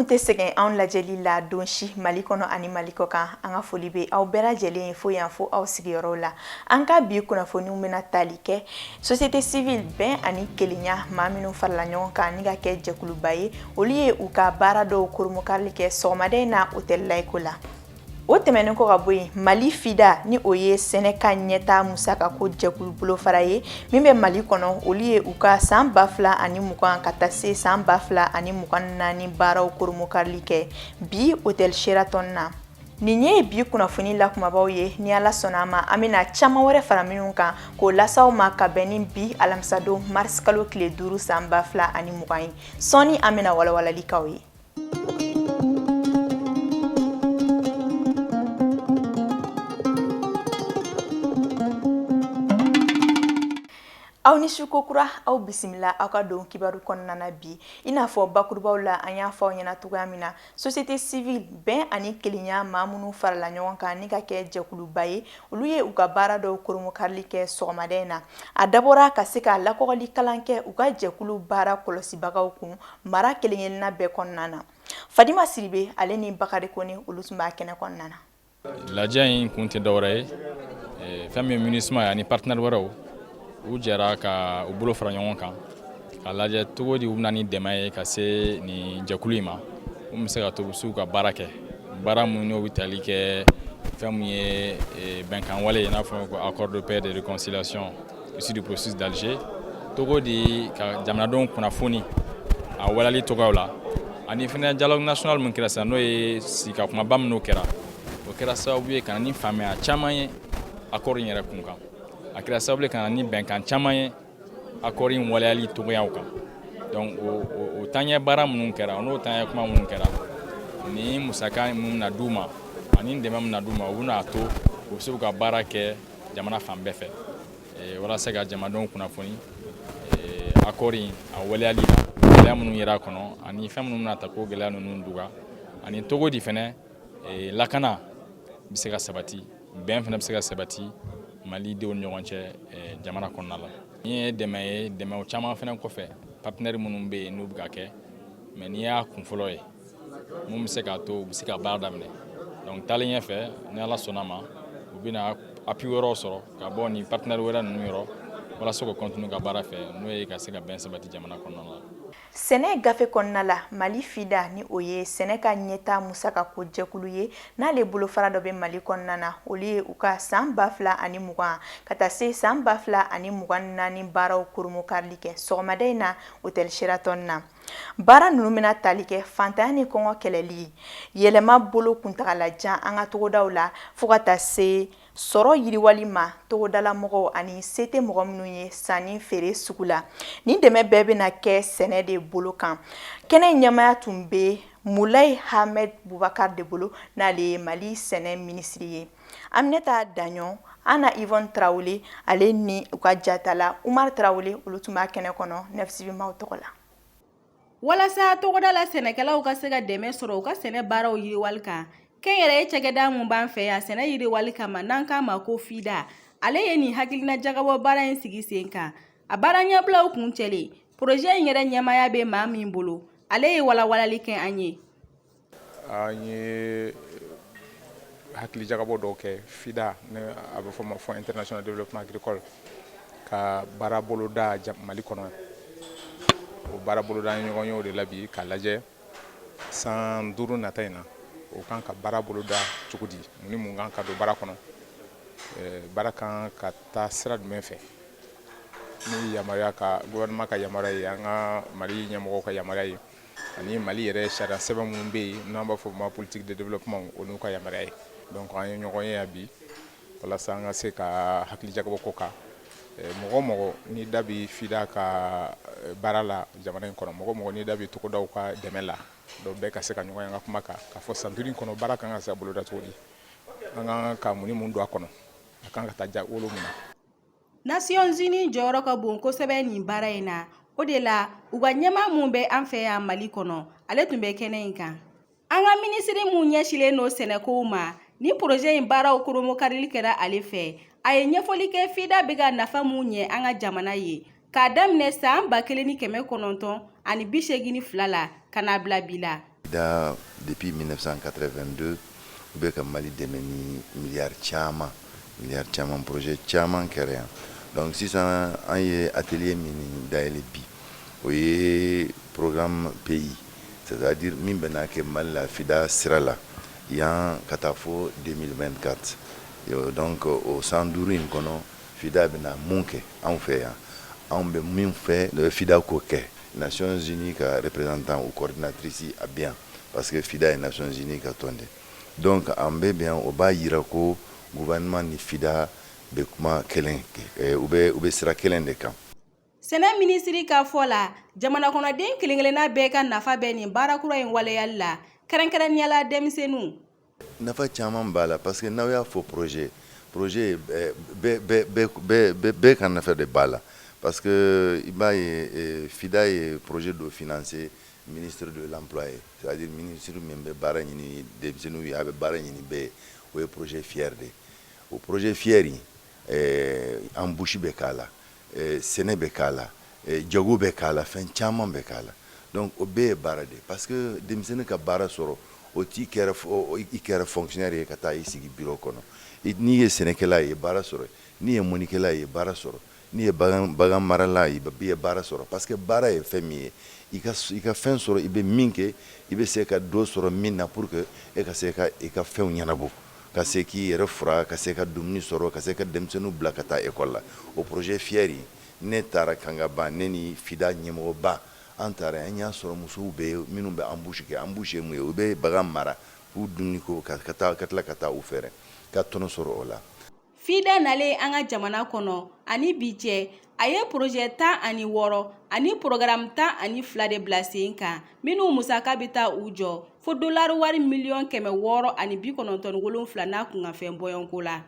tɛ sɛgɛn anw lajɛli la don si Mali kɔnɔ ani Mali kɔ kan. An ka foli bɛ aw bɛɛ lajɛlen fo yan fo aw sigiyɔrɔ la. An ka bi kunnafoniw bɛna tali kɛ société civile bɛn ani kelenya maa minnu farala ɲɔgɔn kan ni ka kɛ jɛkuluba ye. Olu ye u ka baara dɔw koromokarili kɛ sɔgɔmada na hôtel Laïko la. O tɛmɛnen kɔ ka bɔ yen, Mali FIDA ni o ye sɛnɛ ka ɲɛtaa musaka ko jɛkulu bolofara ye min bɛ Mali kɔnɔ. Olu ye u ka san 2020 ka taa se san 2024 baaraw koromokarili kɛ bi hôtel Sheraton na. Nin ye bi kunnafoni la kumabaw ye. Ni Ala sɔnna ma an bɛna caman wɛrɛ fara minnu kan k'o lasaw ma ka bɛn ni bi alamisadon mars kalo tile 5 san 2020 ye. Sɔni an bɛna walawalali k'aw ye. Aw ni su kokura aw bisimila aw ka don kibaru kɔnɔna bi. I n'a fɔ bakurubaw la an y'a fɔ aw ɲɛna cogoya min na, société civile bɛn ani kelenya maa minnu farala ɲɔgɔn kan ni ka kɛ jɛkuluba ye. Olu ye u ka baara dɔw koromokarili kɛ sɔgɔmada in na. A dabɔra ka se ka lakɔgɔli kalan kɛ u ka jɛkulu baara kɔlɔsibagaw kun mara kelenkelenna bɛɛ kɔnɔna na. Fadima Siribe ale ni Bakari Kone olu tun b'a kɛnɛ kɔnɔna na. Lajɛ in kun tɛ dɔwɛrɛ ye fɛn min MINUSMA ani partenaire wɛrɛw u jɛra ka u bolo fara ɲɔgɔn kan ka lajɛ cogo di u bɛna ni dɛmɛ ye ka se nin jɛkulu in ma. U bɛ se ka to u s'u ka baara kɛ. Baara mun n'u bɛ tali kɛ fɛn mun ye bɛnkan wale i n'a fɔ ko accord de paix et de réconciliation issu du processus d'Alger. Cogo di ka jamanadenw kunnafoni a walali cogoyaw la ani fɛnɛ dialogue national mun kɛra sisan n'o ye sika kumaba minnu kɛra. O kɛra sababu ye ka na ni faamuya caman ye accord in yɛrɛ kun kan. A kɛra sababu ye ka na ni bɛnkan caman ye accord in waleyali cogoyaw kan. Donc o taɲɛ baara minnu kɛra n'o taɲɛ kuma minnu kɛra ni musaka mun na d'u ma ani dɛmɛ mun na d'u ma u bɛna to u bɛ se ka baara kɛ jamana fan bɛɛ fɛ walasa ka jamanadenw kunnafoni accord in a waleyali la gɛlɛya minnu yera a kɔnɔ ani fɛn minnu bɛna ta ko gɛlɛya ninnu duga ani cogo di fɛnɛ lakana bɛ se ka sabati bɛn fɛnɛ bɛ se ka sabati Mali denw ni ɲɔgɔn cɛ jamana kɔnɔna la. Ni ye dɛmɛ ye dɛmɛw caman fɛnɛ kɔfɛ partenaire minnu bɛ yen n'u bɛ ka kɛ mais n'i y'a kun fɔlɔ ye mun bɛ se k'a to u bɛ se ka baara daminɛ. Donc taalen ɲɛfɛ ni Ala sɔnna ma u bɛna appui wɛrɛw sɔrɔ ka bɔ nin partenaire wɛrɛ ninnu yɔrɔ walasa ka continuer ka baara fɛ n'o ye ka se ka bɛn sabati jamana kɔnɔna la. Sɛnɛ gafe kɔnɔna la Mali FIDA ni o ye sɛnɛ ka ɲɛtaa musaka ko jɛkulu ye n'ale bolofara dɔ bɛ Mali kɔnɔna na. Olu ye u ka san 2020 ka taa se san 2024 baaraw koromokarili kɛ sɔgɔmada in na hôtel Sheraton na. Baara ninnu bɛna tali kɛ fantanya ni kɔngɔ kɛlɛli, yɛlɛma bolo kuntagalajan an ka togodaw la fo ka taa se sɔrɔ yiriwali ma togodala mɔgɔw ani se tɛ mɔgɔ minnu ye sanni feere sugu la. Nin dɛmɛ bɛɛ bɛna kɛ sɛnɛ de bolo kan. Kɛnɛ ɲɛmaya tun bɛ Mulayi Ahmed Bubakar de bolo n'ale ye Mali sɛnɛ minisiri ye. Aminata Daɲon, Ana Yvonne Traoré ale ni u ka jatala Umar Traoré olu tun b'a kɛnɛ kɔnɔ Nefsibimaw tɔgɔ la. Walasa togodala sɛnɛkɛlaw ka se ka dɛmɛ sɔrɔ u ka sɛnɛ baaraw yiriwali kan, kɛnyɛrɛye cɛkɛda mun b'an fɛ yan sɛnɛ yiriwali kama n'an k'a ma ko FIDA, ale ye nin hakilina jagabɔ baara in sigi sen kan. A baara ɲɛbilaw kun cɛlen, projet in yɛrɛ ɲɛmaya bɛ maa min bolo, ale ye walawalali kɛ an ye. An ye hakili jagabɔ dɔw kɛ FIDA a bɛ fɔ ma Fonds international de développement agricole ka baara boloda Mali kɔnɔ. O baara boloda ɲɔgɔn ye o de la bi ka lajɛ san 5 nata in na o kan ka baara boloda cogo di mun ni mun kan ka don baara kɔnɔ. Baara kan ka taa sira jumɛn fɛ ni yamaruya ka gouvernement ka yamaruya ye an ka Mali ɲɛmɔgɔw ka yamaruya ye ani Mali yɛrɛ sariya sɛbɛn minnu bɛ yen n'an b'a fɔ ma politique de développement o n'u ka yamaruya ye. Donc an ye ɲɔgɔn ye yan bi walasa an ka se ka hakili jagabɔ ko kan. Mɔgɔ mɔgɔ ni da bi FIDA ka baara la jamana in kɔnɔ mɔgɔ mɔgɔ ni da bi togodaw ka dɛmɛ la dɔw bɛɛ ka se ka ɲɔgɔn ye an ka kuma kan ka fɔ san 5 kɔnɔ baara kan ka se boloda cogo di an kan ka mun ni mun don a kɔnɔ a kan ka taa ja wolo mun na. Nations Unies jɔyɔrɔ ka bon kosɛbɛ nin baara in na, o de la u ka ɲɛmaa mun bɛ an fɛ yan Mali kɔnɔ ale tun bɛ kɛnɛ in kan. An ka minisiri mun ɲɛsilen don sɛnɛkow ma ni projet in baaraw koromokarili kɛra ale fɛ, a ye ɲɛfɔli kɛ FIDA bɛ ka nafa mun ɲɛ an ka jamana ye k'a daminɛ san 1982 la ka n'a bila bi la. Depuis 1982, u bɛ ka Mali dɛmɛ ni miliyari caman projet caman kɛra yan. Donc sisan an ye atelier min dayɛlɛ bi o ye programme pays, c'est-à-dire min bɛna kɛ Mali la FIDA sira la yan ka taa fo 2024. Donc o 105 in kɔnɔ FIDA bɛna mun kɛ anw fɛ yan, anw bɛ min fɛ FIDA ko kɛ. Nations Unies ka représentant ou coordinatrice a bien parce que FIDA est Nations Unies ka tonde. Donc an bɛ bien o b'a yira ko gouvernement ni FIDA bɛ kuma kelen u bɛ sira kelen de kan. Sɛnɛ minisiri ka fɔ la, jamana kɔnɔden kelen-kelenna bɛɛ ka nafa bɛ nin baara kura in waleyali la, kɛrɛnkɛrɛnnenya la denmisɛnninw. Nafa caman b'a la parce que n'aw y'a fɔ projet bɛɛ ka nafa de b'a la. Parce que i b'a ye FIDA ye projet dɔ financer ministre de l'emploi, c'est-à-dire ministre min bɛ baara ɲini denmisɛnninw ye, a bɛ baara ɲini bɛɛ, o ye projet FIER de. O projet FIER in embauche bɛ k'a la, sɛnɛ bɛ k'a la, jago bɛ k'a la, fɛn caman bɛ k'a la. Donc o bɛɛ ye baara de, parce que denmisɛnnin ka baara sɔrɔ o t'i kɛra fonctionnaire ye ka taa i sigi bureau kɔnɔ. N'i ye sɛnɛkɛla ye baara sɔrɔ, n'i ye mɔnikɛla ye baara sɔrɔ, n'i ye bagan marala ye baara sɔrɔ. Parce que baara ye fɛn min ye, i ka fɛn sɔrɔ, i bɛ min kɛ, i bɛ se ka dɔ sɔrɔ min na pour que e ka se ka i ka fɛnw ɲɛnabɔ, ka se k'i yɛrɛ fura, ka se ka dumuni sɔrɔ, ka se ka denmisɛnninw bila ka taa école la. O projet FIER in ne taara Kangaba, ne ni FIDA ɲɛmɔgɔba an taara an y'a sɔrɔ musow bɛ minnu bɛ embauche kɛ, embauche mun ye u bɛ bagan mara k'u dumuni ko ka tila ka taa u fɛrɛ ka tɔnɔ sɔrɔ o la. FIDA nalen an ka jamana kɔnɔ ani bi cɛ a ye projet 16 ani programme 12 de bila sen kan minnu musaka bɛ taa u jɔ fo dollar wari miliyɔn 697 n'a kun ka fɛn bɔyɔnko la.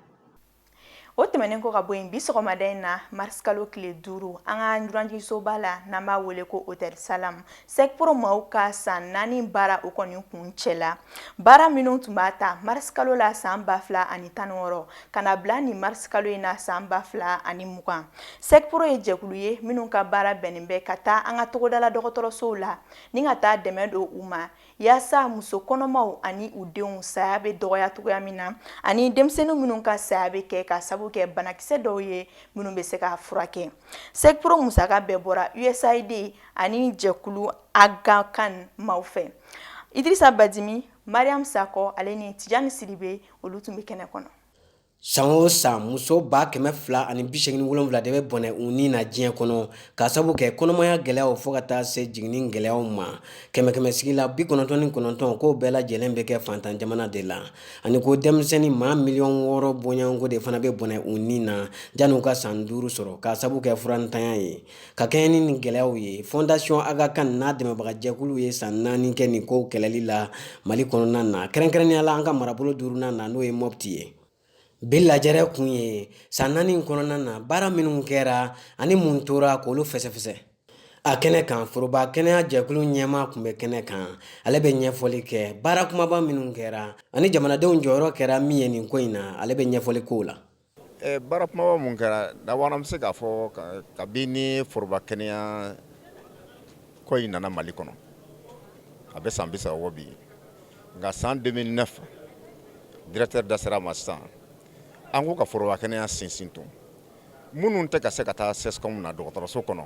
O tɛmɛnen ko ka bɔ yen bi sɔgɔmada in na mars kalo tile 5 an ka ɲuranjigisoba la n'an b'a wele ko Hôtel Salam Secpro maaw ka san 4 baara o kɔni kun cɛla baara minnu tun b'a ta mars kalo la san 2016 ka na bila ni mars kalo in na san 2020 Secpro ye jɛkulu ye minnu ka baara bɛnnen bɛ ka taa an ka togodala dɔgɔtɔrɔsow la ni ka taa dɛmɛ don u ma yaasa muso kɔnɔmaw ani u denw saya bɛ dɔgɔya cogoya min na ani denmisɛnninw minnu ka saya bɛ kɛ ka sabu kɛ banakisɛ dɔw ye minnu bɛ se ka furakɛ. Secpro musaka bɛɛ bɔra USAID ani jɛkulu Aga Khan maaw fɛ. Idrissa Badimi, Mariam Sako, ale ni Tijani Sidibe olu tun bɛ kɛnɛ kɔnɔ. San o san muso 287 de bɛ bɔnɛ u ni na diɲɛ kɔnɔ ka sabu kɛ kɔnɔmaya gɛlɛyaw fo ka taa se jiginni gɛlɛyaw ma 100 la 99 k'o bɛɛ lajɛlen bɛ kɛ fantan jamana de la ani ko denmisɛnnin maa 6 bonyanko de fana bɛ bɔnɛ u ni na jan'u ka san 5 sɔrɔ ka sabu kɛ furantanya ye ka kɛɲɛ ni gɛlɛyaw ye Fondation Aga Khan n'a dɛmɛbaga jɛkulu ye san 4 kɛ nin ko kɛlɛli la Mali kɔnɔna na kɛrɛnkɛrɛnnenya la an ka marabolo 4nan na n'o ye Mopti ye. Bi lajɛrɛ kun ye san 4 kɔnɔna na baara minnu kɛra ani mun tora k'olu fɛsɛfɛsɛ. A kɛnɛ kan foroba kɛnɛya jɛkulu ɲɛmaa kun bɛ kɛnɛ kan ale bɛ ɲɛfɔli kɛ baara kumaba minnu kɛra ani jamanadenw jɔyɔrɔ kɛra min ye nin ko in na ale bɛ ɲɛfɔli k'o la. Baara kumaba mun kɛra d'abord an bɛ se k'a fɔ kabini foroba kɛnɛya ko in nana Mali kɔnɔ a bɛ san 30 bɔ bi nka san 2009 directeur da sera ma sisan an ko ka foroba kɛnɛya sinsin tun minnu tɛ ka se ka taa CESCOM na dɔgɔtɔrɔso kɔnɔ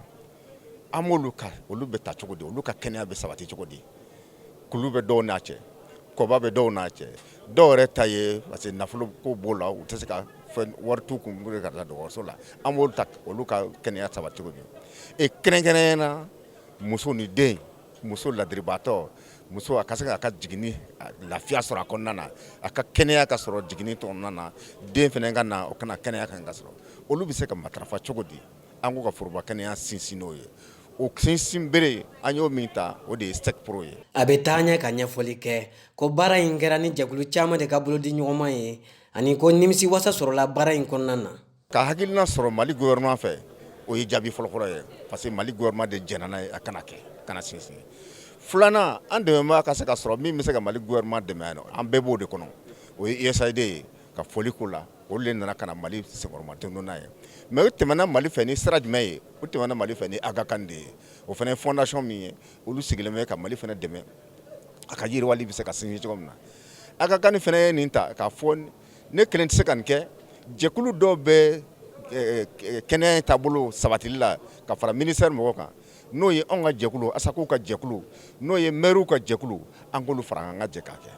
an m'olu olu bɛ ta cogo di olu ka kɛnɛya bɛ sabati cogo di kulu bɛ dɔw n'a cɛ kɔba bɛ dɔw n'a cɛ dɔw yɛrɛ ta ye parce que nafolo ko b'o la u tɛ se ka fɛn wari t'u kun ka taa dɔgɔtɔrɔso la an b'olu ta olu ka kɛnɛya sabati cogo di kɛrɛnkɛrɛnnenya muso ni den muso ladiribaatɔ muso a ka se k'a ka jiginni lafiya sɔrɔ a kɔnɔna na a ka kɛnɛya ka sɔrɔ jiginni kɔnɔna na den fɛnɛ ka na o kana kɛnɛya kan ka sɔrɔ olu bɛ se ka matarafa cogo di an ko ka foroba kɛnɛya sinsin n'o ye o sinsin bere an y'o min ta o de ye Secpro ye. A bɛ taa ɲɛ ka ɲɛfɔli kɛ ko baara in kɛra ni jɛkulu caman de ka bolo di ɲɔgɔnma ye ani ko nimisi wasa sɔrɔla baara in kɔnɔna na. Ka hakilina sɔrɔ Mali gouvernement fɛ o ye jaabi fɔlɔfɔlɔ ye parce que Mali gouvernement de jɛnna n'a ye a kana kɛ kana sinsin. Filanan an dɛmɛbaa ka se ka sɔrɔ min bɛ se ka Mali gouvernement dɛmɛ yan an bɛɛ b'o de kɔnɔ o ye USAID ye ka foli k'o la olu de nana ka na Mali senkɔrɔma tɛnku n'a ye mais o tɛmɛna Mali fɛ ni sira jumɛn ye o tɛmɛna Mali fɛ ni Aga Khan de ye o fana ye fondation min ye olu sigilen bɛ ka Mali fana dɛmɛ a ka yiriwali bɛ se ka sinsin cogo min na a ka kan ni fana ye nin ta k'a fɔ ne kelen tɛ se ka nin kɛ jɛkulu dɔw bɛ kɛnɛya taabolo sabatili la ka fara ministère mɔgɔw kan n'o ye anw ka jɛkulu ASACO ka jɛkulu n'o ye maires ka jɛkulu an k'olu fara an ka jɛ k'a kɛ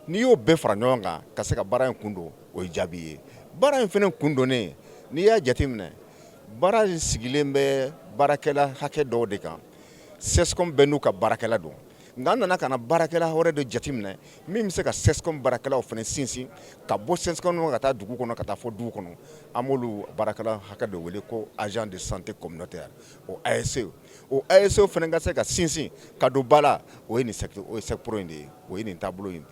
n'i y'o bɛɛ fara ɲɔgɔn kan ka se ka baara in kun don o ye jaabi ye baara in fana kun donnen n'i y'a jateminɛ baara in sigilen bɛ baarakɛla hakɛ dɔw de kan CESCOM bɛɛ n'u ka baarakɛla don nka an nana ka na baarakɛla wɛrɛ de jateminɛ min bɛ se ka CESCOM baarakɛlaw fana sinsin ka bɔ CESCOM kɔnɔ ka taa dugu kɔnɔ ka taa fɔ dugu kɔnɔ an b'olu baarakɛla hakɛ dɔ wele ko agent de santé communautaire o ASC o ASC fana ka se ka sinsin ka don ba la o ye nin secteur in de ye o ye nin taabolo in de ye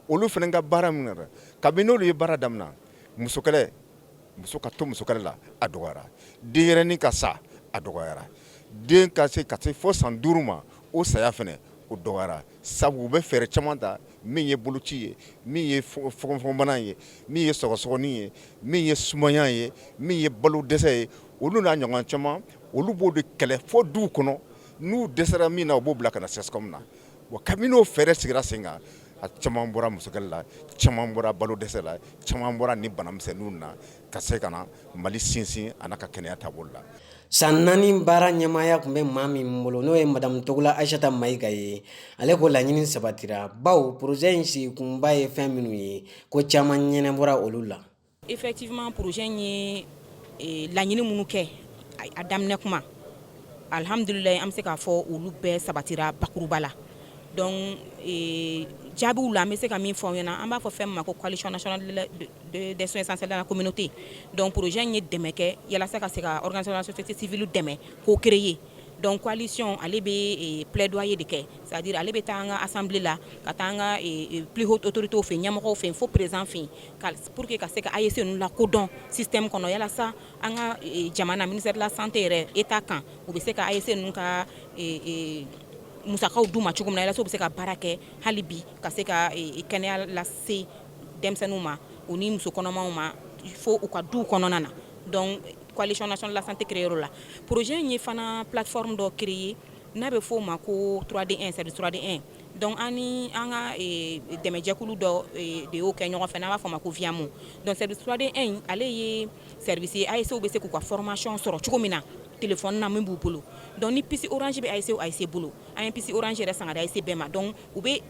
olu fana ka baara min na kabini n'olu ye baara daminɛ muso ka to muso kɛlɛ la a dɔgɔyara denyɛrɛnin ka sa a dɔgɔyara den ka se fɔ san 5 ma o saya fana o dɔgɔyara sabu u bɛ fɛɛrɛ caman ta min ye boloci ye min ye fɔgɔnfɔgɔnbana ye min ye sɔgɔsɔgɔni ye min ye sumaya ye min ye balo dɛsɛ ye olu n'a ɲɔgɔn caman olu b'o de kɛlɛ fɔ duw kɔnɔ n'u dɛsɛra min na u b'o bila ka na CESCOM na wa kabini o fɛɛrɛ sigira sen kan a caman bɔra musokɛlɛ la caman bɔra balo dɛsɛ la caman bɔra ni banamisɛnninw na ka se ka na Mali sinsin a n'a ka kɛnɛya taabolo la san 4 baara ɲɛmaaya tun bɛ maa min bolo n'o ye madame Togula Aissata Mayiga ye ale ko laɲini sabatira bawo projet in sigi kunba ye fɛn minnu ye ko caman ɲɛnɛbɔra olu la effectivement projet in ye laɲini minnu kɛ a daminɛ kuma alhamdulillah an bɛ se k'a fɔ olu bɛɛ sabatira bakuruba la donc jaabiw la an bɛ se ka min fɔ ɲɛna an b'a fɔ fɛn min ma ko coalition nationale des soins essentiels de la communauté donc projet in ye dɛmɛ kɛ yalasa ka se ka organisation société civile dɛmɛ k'o créer donc coalition ale bɛ plaidoyer de kɛ c'est à dire ale bɛ taa an ka assemblée la ka taa an ka plus haute autorité fɛ ɲɛmɔgɔw fɛ fo président fɛ pour que ka se ka AEC ninnu lakodɔn système kɔnɔ yalasa an ka jamana ministère de la santé yɛrɛ état kan u bɛ se ka AEC ninnu ka musakaw d'u ma cogo min na yalasa u bɛ se ka baara kɛ hali bi ka se ka kɛnɛya lase denmisɛnninw ma u ni muso kɔnɔmaw ma fo u ka duw kɔnɔna na donc coalition nationale de la santé créé la projet in ye fana plateforme dɔ créé n'a bɛ fɔ o ma ko 3D1 service 3D1 donc an ka dɛmɛjɛkulu dɔ de y'o kɛ ɲɔgɔn fɛ n'an b'a fɔ o ma ko VIAMO donc service 3D1 ale ye service ye AEC bɛ se k'u ka formation sɔrɔ cogo min na téléphone na min b'u bolo donc ni pisi orange bɛ AEC bolo an ye pisi orange yɛrɛ san ka di AEC bɛɛ ma donc u bɛ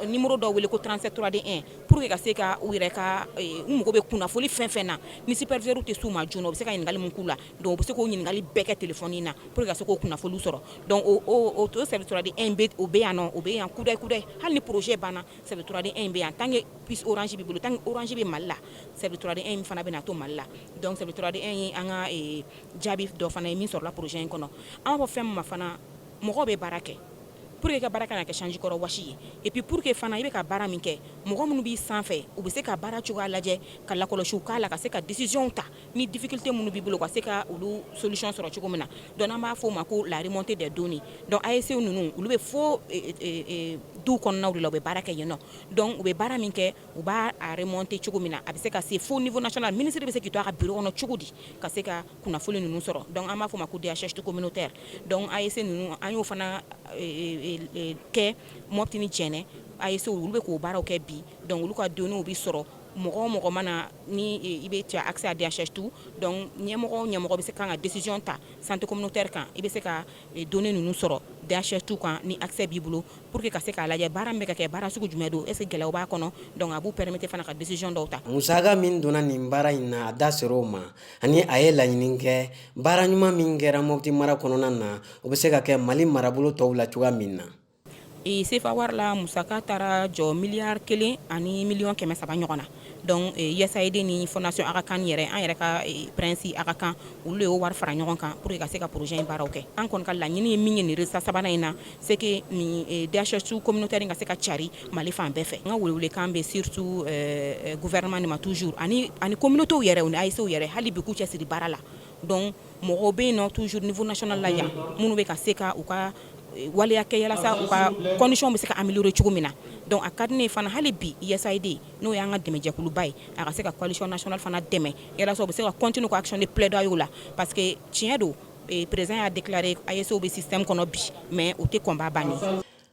numéro dɔ wele ko 37 3D1 pour que ka se ka u yɛrɛ ka u mago bɛ kunnafoni fɛn fɛn na ni superviseur tɛ s'u ma joona u bɛ se ka ɲininkali min k'u la donc u bɛ se k'o ɲininkali bɛɛ kɛ téléphone in na pour que ka se k'o kunnafoniw sɔrɔ donc o service 3D1 bɛ o bɛ yan nɔ o bɛ yan kudayi hali ni projet banna service 3D1 bɛ yan tant que puce orange b'i bolo tant que orange bɛ Mali la service 3D1 fana bɛ na to Mali la donc service 3D1 ye an ka jaabi dɔ fana ye min sɔrɔla projet in kɔnɔ an b'a fɔ fɛn min ma fana mɔgɔw bɛ baara kɛ pour que ka baara kana kɛ change kɔrɔ wasi ye et puis pour que fana i bɛ ka baara min kɛ mɔgɔ minnu b'i sanfɛ u bɛ se ka baara cogoya lajɛ ka lakɔlɔsiw k'a la ka se ka décision ta ni difficulté minnu b'i bolo ka se ka olu solution sɔrɔ cogo min na donc an b'a fɔ o ma ko la remontée des données donc AEC ninnu olu bɛ fo duw kɔnɔnaw de la u bɛ baara kɛ yen nɔ donc u bɛ baara min kɛ u b'a remonter cogo min na a bɛ se ka se fo niveau national ministre bɛ se k'i to a ka bureau kɔnɔ cogo di ka se ka kunnafoni ninnu sɔrɔ donc an b'a fɔ o ma ko DHH communautaire donc AEC ninnu an y'o fana kɛ Mopti ni Jɛnɛ AEC olu bɛ k'o baaraw kɛ bi donc olu ka données bɛ sɔrɔ mɔgɔ mana ni i bɛ tu as accès à DHH tout donc ɲɛmɔgɔ bɛ se kan ka décision ta santé communautaire kan i bɛ se ka données ninnu sɔrɔ DHH tout kan ni accès b'i bolo pour que ka se k'a lajɛ baara min bɛ ka kɛ baara sugu jumɛn don est ce que gɛlɛyaw b'a kɔnɔ donc a b'u permettre fana ka décision dɔw ta musaka min donna nin baara in na a da ser'o ma ani a ye laɲini kɛ baara ɲuman min kɛra Mopti mara kɔnɔna na o bɛ se ka kɛ Mali marabolo tɔw la cogoya min na CFA wari la musaka taara jɔ miliyari 1 ani miliyɔn 300 ɲɔgɔn na donc USAID ni fondation Aga Khan yɛrɛ an yɛrɛ ka prince Aga Khan olu de y'o wari fara ɲɔgɔn kan pour que ka se ka projet in baaraw kɛ an kɔni ka laɲini ye min ye nin résultat sabanan in na c'est que nin DHH communautaire ka se ka cari Mali fan bɛɛ fɛ n ka welewelekan bɛ surtout gouvernement ni ma toujours ani communauté yɛrɛ ni AEC yɛrɛ hali bi k'u cɛsiri baara la donc mɔgɔw bɛ yen nɔ toujours niveau national la yan minnu bɛ ka se ka u ka waleya kɛ yalasa u ka condition bɛ se ka améliorer cogo min na donc a ka di ne ye fana hali bi USAID n'o y'an ka dɛmɛjɛkuluba ye a ka se ka coalition nationale fana dɛmɛ yalasa u bɛ se ka continuer ka action de plaidoyer la parce que tiɲɛ don président y'a déclaré AEC bɛ système kɔnɔ bi mais o tɛ combat banni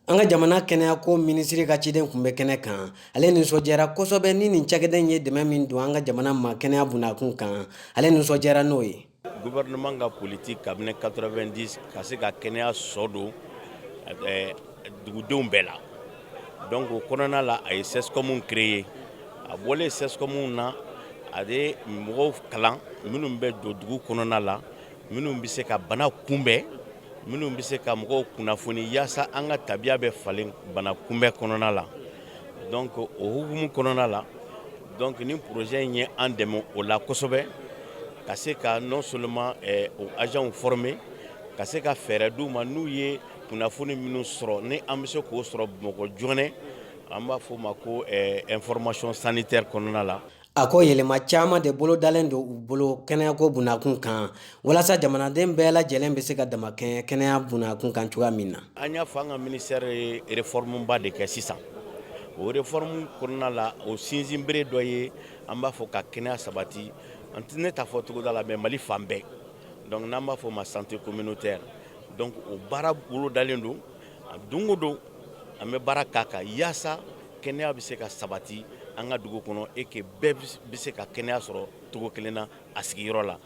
an ka jamana kɛnɛya ko minisiri ka ciden kun bɛ kɛnɛ kan ale nisɔndiyara kosɛbɛ ni nin cakɛden ye dɛmɛ min don an ka jamana ma kɛnɛya bunakun kan ale nisɔndiyara n'o ye. Gouvernement ka politique cabinet 90 ka se ka kɛnɛya sɔ don dugudenw bɛɛ la. Donc o kɔnɔna la a ye CESCOM créé a bɔlen CESCOM na a de mɔgɔw kalan minnu bɛ don dugu kɔnɔna la minnu bɛ se ka bana kunbɛn minnu bɛ se ka mɔgɔw kunnafoni yaasa an ka tabiya bɛ falen bana kunbɛn kɔnɔna la. Donc o hukumu kɔnɔna la donc ni projet in ye an dɛmɛ o la kosɛbɛ ka se ka non seulement o agents former ka se ka fɛɛrɛ d'u ma n'u ye kunnafoni minnu sɔrɔ ni an bɛ se k'o sɔrɔ mɔgɔ jɔnɛ an b'a fɔ o ma ko information sanitaire kɔnɔna la. A ko yɛlɛma caman de bolo dalen don u bolo kɛnɛyako bunakun kan walasa jamanaden bɛɛ lajɛlen bɛ se ka dama kɛnɛya bunakun kan cogoya min na. An y'a fɔ an ka ministère ye réforme ba de kɛ sisan o réforme kɔnɔna la o sinsinbere dɔ ye an b'a fɔ ka kɛnɛya sabati an tɛ ne ta fɔ togoda la mais Mali fan bɛɛ donc n'an b'a fɔ o ma santé communautaire donc o baara bolo dalen don don o don an bɛ baara k'a kan yaasa kɛnɛya bɛ se ka sabati an ka dugu kɔnɔ et que bɛɛ bɛ se ka kɛnɛya sɔrɔ cogo kelen na a sigiyɔrɔ la.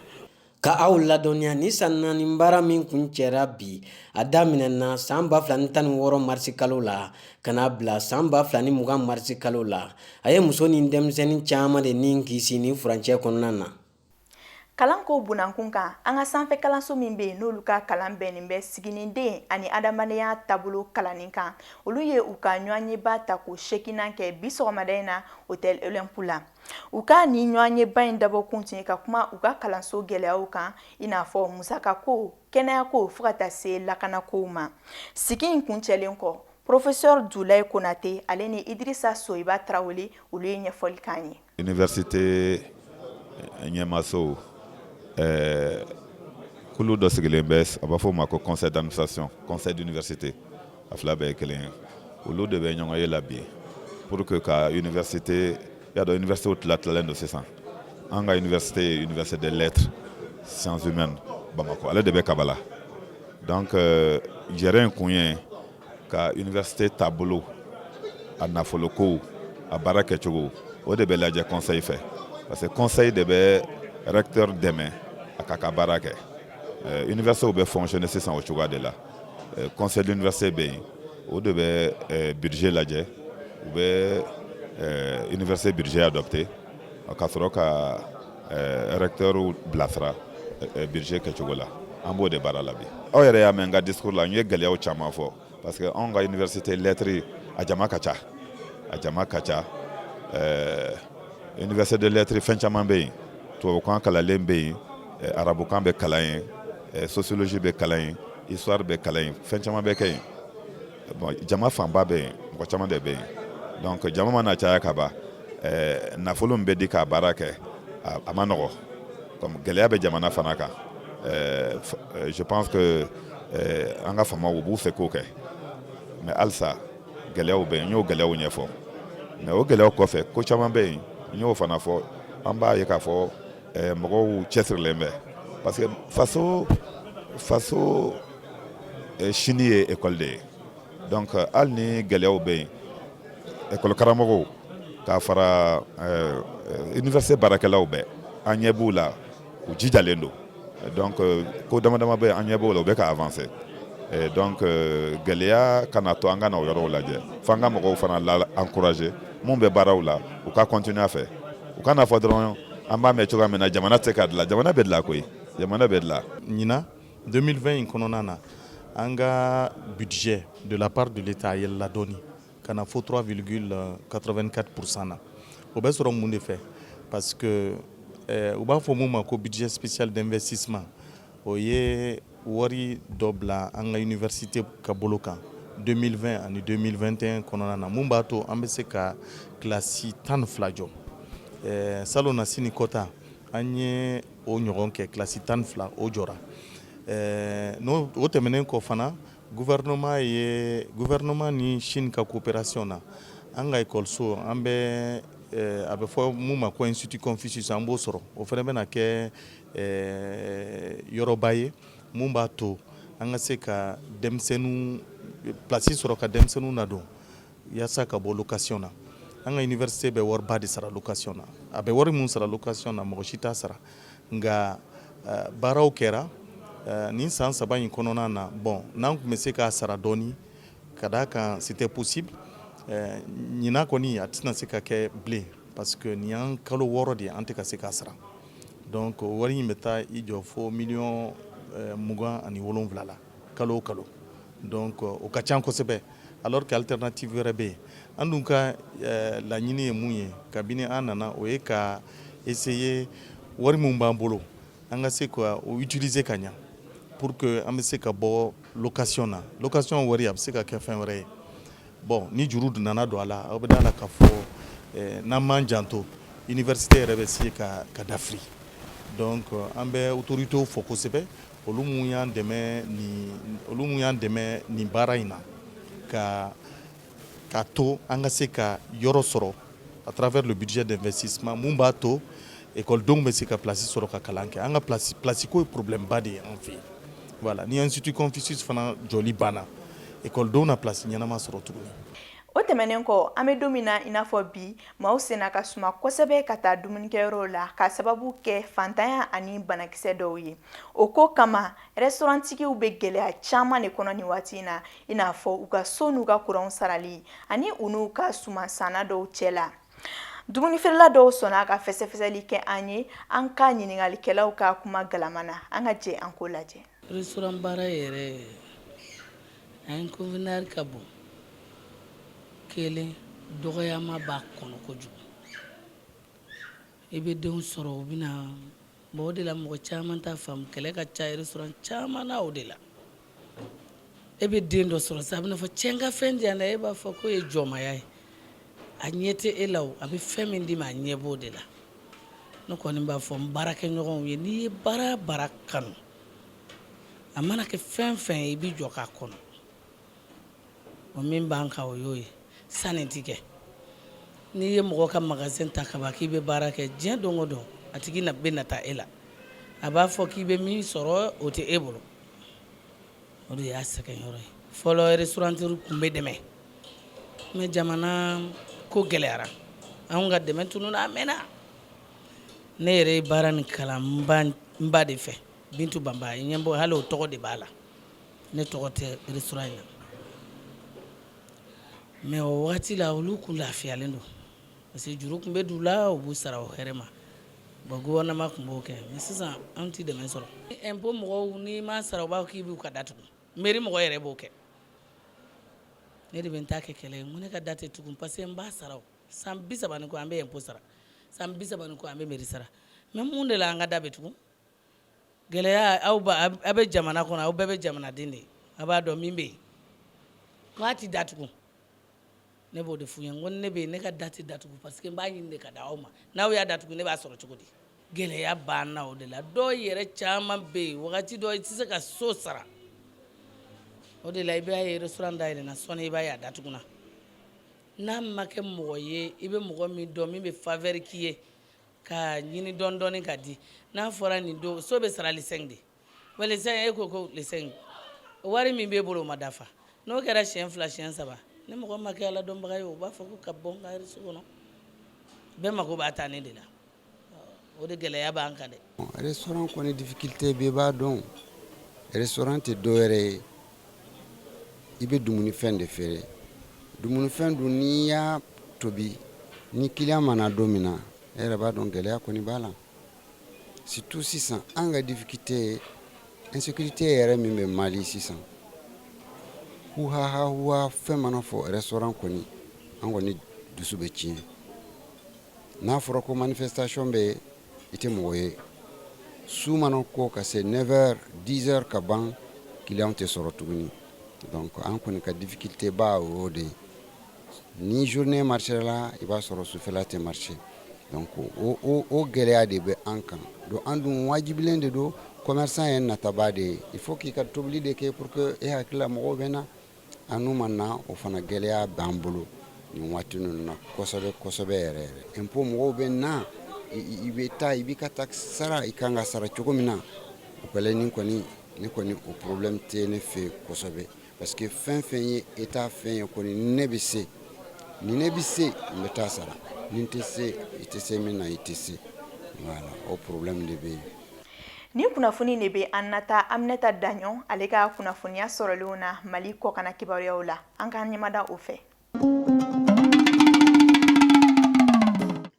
Ka aw ladɔnniya ni san naani baara min kun cɛra bi a daminɛna san 2016 marisi kalo la ka n'a bila san 2020 marisi kalo la a ye muso ni denmisɛnnin caman de ni kisi ni furancɛ kɔnɔna na. Kalanko bunakun kan an ka sanfɛ kalanso min bɛ yen n'olu ka kalan bɛnnen bɛ siginiden ani adamadenya taabolo kalanni kan olu ye u ka ɲɔgɔnyeba ta ko sekinan kɛ bi sɔgɔmada in na hôtel Olympe la u ka ni ɲɔgɔnyeba in dabɔ kun tun ye ka kuma u ka kalanso gɛlɛyaw kan i n'a fɔ musakako kɛnɛyako fo ka taa se lakanakow ma sigi in kuncɛlen kɔ Professeur Dulaye Konate ale ni Idrissa Soyiba Traoré olu ye ɲɛfɔli k'an ye. Université ɲɛmaso kulu dɔ sigilen bɛ a b'a fɔ o ma ko conseil d'administration conseil d'université a fila bɛɛ ye kelen ye olu de bɛ ɲɔgɔn ye la bi pour que ka université y'a dɔn université tilalen don sisan an ka université ye université des lettres sciences humaines Bamako ale de bɛ Kabala donc jɛrɛ in kun ye ka université taabolo a nafolokow a baara kɛcogo o de bɛ lajɛ conseil fɛ parce que conseil de bɛ recteur dɛmɛ a ka baara kɛ université bɛ fonctionner sisan o cogoya de la conseil d'université bɛ yen o de bɛ budget lajɛ u bɛ université budget adopté ka sɔrɔ ka recteur bilasira budget kɛcogo la an b'o de baara la bi aw yɛrɛ y'a mɛn n ka discours la n ye gɛlɛyaw caman fɔ parce que anw ka université lettres a jama ka ca université de lettres fɛn caman bɛ yen tubabukan kalanlen bɛ yen arabukan bɛ kalan yen sociologie bɛ kalan yen histoire bɛ kalan yen fɛn caman bɛ kɛ yen bon jama fanba bɛ yen mɔgɔ caman de bɛ yen donc jama mana caya ka ban nafolo min bɛ di k'a baara kɛ a ma nɔgɔ comme gɛlɛya bɛ jamana fana kan je pense que an ka faamaw u b'u fɛ k'o kɛ mais halisa gɛlɛyaw bɛ yen n y'o gɛlɛyaw ɲɛfɔ mais o gɛlɛyaw kɔfɛ ko caman bɛ yen n y'o fana fɔ an b'a ye k'a fɔ mɔgɔw cɛsirilen bɛ parce que faso sini ye école de ye donc hali ni gɛlɛyaw bɛ yen école karamɔgɔw k'a fara université baarakɛlaw bɛɛ an ɲɛ b'u la u jijalen don donc ko damadama bɛ yen an ɲɛ b'u la u bɛ ka avancer donc gɛlɛya kana to an ka na o yɔrɔw lajɛ f'an ka mɔgɔw fana la encourager mun bɛ baaraw la u ka continuer a fɛ u kana fɔ dɔrɔn an b'a mɛn cogoya min na jamana tɛ ka dilan jamana bɛ dilan koyi jamana bɛ dilan. ɲinan 2020 in kɔnɔna na an ka budget de la part de l'État yɛlɛla dɔɔni ka na fo 3,84% na o bɛ sɔrɔ mun de fɛ parce que u b'a fɔ mun ma ko budget spécial d'investissement o ye wari dɔ bila an ka université ka bolo kan 2020 ani 2021 kɔnɔna na mun b'a to an bɛ se ka kilasi 12 jɔ salon na sini kɔta an ye o ɲɔgɔn kɛ kilasi 12 o jɔra o tɛmɛnen kɔ fana gouvernement ni Chine ka coopération na an ka école an bɛ a bɛ fɔ mun ma ko institut Confucius an b'o sɔrɔ o fana bɛna kɛ yɔrɔba ye mun b'a to an ka se ka denmisɛnninw place sɔrɔ ka denmisɛnninw nadon yaasa ka bɔ location na an ka université bɛ wariba de sara location na a bɛ wari mun sara location na mɔgɔ si t'a sara nka baaraw kɛra nin san 3 in kɔnɔna na bon n'an tun bɛ se k'a sara dɔɔni ka d'a kan c'était possible ɲinan kɔni a tɛna se ka kɛ bilen parce que nin y'an kalo 6 de ye an tɛ ka se k'a sara donc wari in bɛ taa i jɔ fo miliyɔn 27 la kalo o kalo donc o ka ca kosɛbɛ alors que alternative wɛrɛ bɛ yen an dun ka laɲini ye mun ye kabini an nana o ye ka essayer wari mun b'an bolo an ka se ka o utiliser ka ɲa pour que an bɛ se ka bɔ location na location wari a bɛ se ka kɛ fɛn wɛrɛ ye bon ni juru nana don a la aw bɛ da la ka fɔ n'an m'an janto université yɛrɛ bɛ se ka dafiri donc an bɛ autorités fo kosɛbɛ olu mun y'an dɛmɛ nin baara in na ka to an ka se ka yɔrɔ sɔrɔ à travers le budget d'investissement mun b'a to écoledenw bɛ se ka place sɔrɔ ka kalan kɛ an ka place ko ye problème ba de ye an fɛ voilà ni institut Confucius fana jɔli banna écoledenw na place ɲɛnama sɔrɔ tuguni. O tɛmɛnen kɔ an bɛ don min na i n'a fɔ bi maaw senna ka suma kosɛbɛ ka taa dumunikɛyɔrɔw la ka sababu kɛ fantanya ani banakisɛ dɔw ye o ko kama restauranttigiw bɛ gɛlɛya caman de kɔnɔ nin waati in na i n'a fɔ u ka so n'u ka courant sarali ani u n'u ka suma sanna dɔw cɛ la dumunifeerela dɔw sɔnna ka fɛsɛfɛsɛli kɛ an ye an ka ɲiningalikɛlaw ka kuma galama na an ka jɛ an ko lajɛ. Restaurant baara yɛrɛ an convenir ka bon kelen dɔgɔyama b'a kɔnɔ kojugu i bɛ denw sɔrɔ u bɛna o de la mɔgɔ caman t'a faamu kɛlɛ ka ca restaurant caman na o de la e bɛ den dɔ sɔrɔ sa a bɛna fɔ cɛ n ka fɛn di yan dɛ e b'a fɔ ko ye jɔnmaya ye a ɲɛ tɛ e la o a bɛ fɛn min d'i ma a ɲɛ b'o de la ne kɔni b'a fɔ n baarakɛɲɔgɔnw ye n'i ye baara kanu a mana kɛ fɛn fɛn ye i bɛ jɔ k'a kɔnɔ o min b'an kan o y'o ye sanni ti kɛ n'i ye mɔgɔ ka magasin ta ka ban k'i bɛ baara kɛ diɲɛ don o don a tigi bɛ nata e la a b'a fɔ k'i bɛ min sɔrɔ o tɛ e bolo o de y'a sɛgɛn yɔrɔ ye fɔlɔ restaurantiers tun bɛ dɛmɛ mais jamana ko gɛlɛyara anw ka dɛmɛ tununa a mɛnna ne yɛrɛ ye baara nin kalan n ba de fɛ Bintu Banba ɲɛ bɔ hali o tɔgɔ de b'a la ne tɔgɔ tɛ restaurant in na mais o waati la olu kun lafiyalen don parce que juru kun bɛ d'u la u b'u sara o hɛrɛ ma bon gouvernement kun b'o kɛ mais sisan an ti dɛmɛ sɔrɔ impôt mɔgɔw n'i ma sara u b'a k'i b'u ka datugu mairie mɔgɔ yɛrɛ b'o kɛ ne de bɛ n ta kɛ kɛlɛ ye n ko ne ka da tɛ tugun parce que n b'a sara o san 30 ni kɔ an bɛ impôt sara san 30 ni kɔ an bɛ mairie sara mais mun de la an ka da bɛ tugun gɛlɛya aw bɛ jamana kɔnɔ aw bɛɛ bɛ jamanaden de ye a b'a dɔn min bɛ yen k'a ti datugu ne b'o de f'u ye n ko ne bɛ yen ne ka da tɛ datugu parce que n b'a ɲini de ka da aw ma n'aw y'a datugu ne b'a sɔrɔ cogo di gɛlɛya banna o de la dɔw yɛrɛ caman bɛ yen wagati dɔ i tɛ se ka so sara o de la i b'a ye restaurant dayɛlɛnna sɔnni i b'a ye a datuguna n'a ma kɛ mɔgɔ ye i bɛ mɔgɔ min dɔn min bɛ faveur k'i ye ka ɲini dɔɔni ka di n'a fɔra nin don so bɛ sara le 5 de wa le 5 e ko le 5 wari min b'e bolo o ma dafa n'o kɛra siɲɛ 2 siɲɛ 3 ni mɔgɔ ma kɛ ala dɔnbaga ye o b'a fɔ ko ka bɔ n ka so kɔnɔ bɛɛ mako b'a ta ne de la o de gɛlɛya b'an kan dɛ. Restaurant kɔni difficulté bɛɛ b'a dɔn restaurant tɛ dɔwɛrɛ ye i bɛ dumunifɛn de feere dumunifɛn dun n'i y'a tobi ni client mana don min na e yɛrɛ b'a dɔn gɛlɛya kɔni b'a la surtout sisan an ka difficulté insécurité yɛrɛ min bɛ Mali sisan huwa fɛn mana fɔ restaurant kɔni an kɔni dusu bɛ tiɲɛ n'a fɔra ko manifestation bɛ i tɛ mɔgɔ ye su mana ko ka se 9h 10h ka ban client tɛ sɔrɔ tuguni donc an kɔni ka difficulté ba o de ni journée marché la i b'a sɔrɔ sufɛla tɛ marché donc o gɛlɛya de bɛ an kan donc an dun wajibilen de don commerçant ye nataba de ye il faut k'i ka tobili de kɛ pour que e hakilila mɔgɔw bɛ na anu ma na o fana gɛlɛya b'an bolo nin waati ninnu na kosɛbɛ kosɛbɛ yɛrɛ yɛrɛ impôt mɔgɔw bɛ na i bɛ taa i b'i ka taxe sara i kan ka sara cogo min na o kɛlen ne kɔni o problème tɛ ne fɛ kosɛbɛ parce que fɛn fɛn ye état fɛn ye kɔni ne bɛ se ni ne bɛ se n bɛ taa sara ni n tɛ se i tɛ se min na i tɛ se voilà o problème de bɛ yen. Ni kunnafoni ne be Annata Aminata Daɲon ale ka kunnafoniya sɔrɔlenw na Mali kɔkana kibaruyaw la an ka ɲɛmada o fɛ.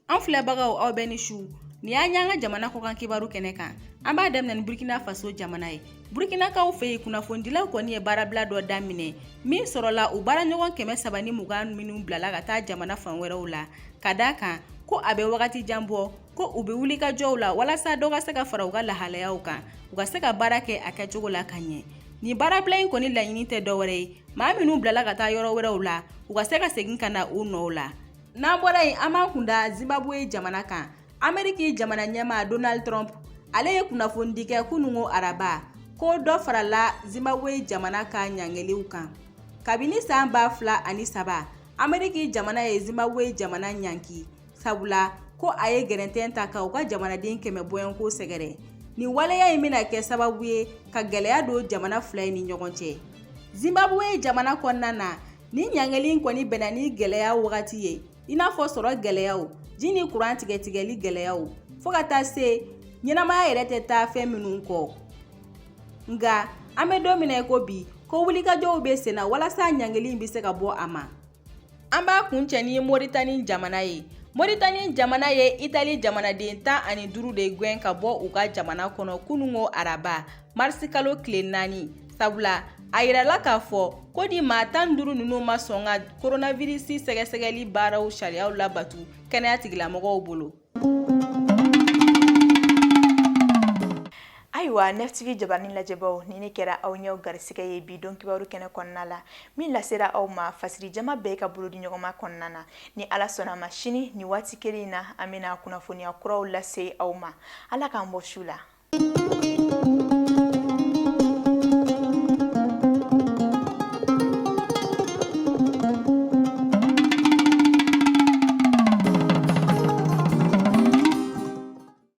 An filɛbagaw aw bɛ ni su ni y'a ɲan ka jamana kɔkan kibaru kɛnɛ kan an b'a daminɛ ni Burkina Faso jamana ye. Burkinakaw fɛ yen kunnafonidilaw kɔni ye baarabila dɔ daminɛ min sɔrɔla u baaraɲɔgɔn 320 minnu bilala ka taa jamana fan wɛrɛw la ka d'a kan ko a bɛ wagati jan bɔ ko u bɛ wuli ka jɔw la walasa dɔ ka se ka fara u ka lahalayaw kan u ka se ka baara kɛ a kɛcogo la ka ɲɛ. Ni baarabila in kɔni laɲini tɛ dɔ wɛrɛ ye maa minnu bilala ka taa yɔrɔ wɛrɛw la u ka se ka segin ka na u nɔw la. N'an bɔra yen an b'an kunda Zimbabwe jamana kan. Ameriki jamana ɲɛmaa Donald Trump ale ye kunnafoni kɛ kunungo araba ko dɔ farala Zimbabwe jamana ka ɲangeliw kan. Kabini san 2003 Ameriki jamana ye Zimbabwe jamana ɲanki sabula ko a ye gɛrɛntɛn ta ka u ka jamanaden 100 bɔɲɔnko sɛgɛrɛ. Ni waleya in bɛna kɛ sababu ye ka gɛlɛya don jamana fila ni ɲɔgɔn cɛ. Zimbabwe jamana kɔnɔna na ni ɲangeli kɔni bɛnna ni gɛlɛya wagati ye i n'a fɔ sɔrɔ gɛlɛyaw ji ni kuran tigɛli gɛlɛyaw fo ka taa se ɲɛnamaya yɛrɛ tɛ taa fɛn minnu kɔ. Nga an bɛ don mina ko bi ko wulikajɔw bɛ sen na walasa ɲangeli bɛ se ka bɔ a ma. An b'a kuncɛ ni Moritani jamana ye. Moritani jamana ye Itali jamanaden 15 de gɛn ka bɔ u ka jamana kɔnɔ kunungo araba marisi kalo tile 4 sabula a yirala k'a fɔ ko ni maa 15 ninnu ma sɔn ka coronavirus sɛgɛsɛgɛli baaraw sariyaw labatu kɛnɛya tigilamɔgɔw bolo. Ayiwa NFTV jabarani lajɛbaw ni ne kɛra aw ɲɛw garisigɛ ye bi don kibaru kɛnɛ kɔnɔna la min lasera aw ma fasiri jama bɛɛ ka bolo di ɲɔgɔnma kɔnɔna na ni ala sɔnna ma sini ni waati kelen na an bɛna kunnafoniya kuraw lase aw ma ala k'an bɔ su la.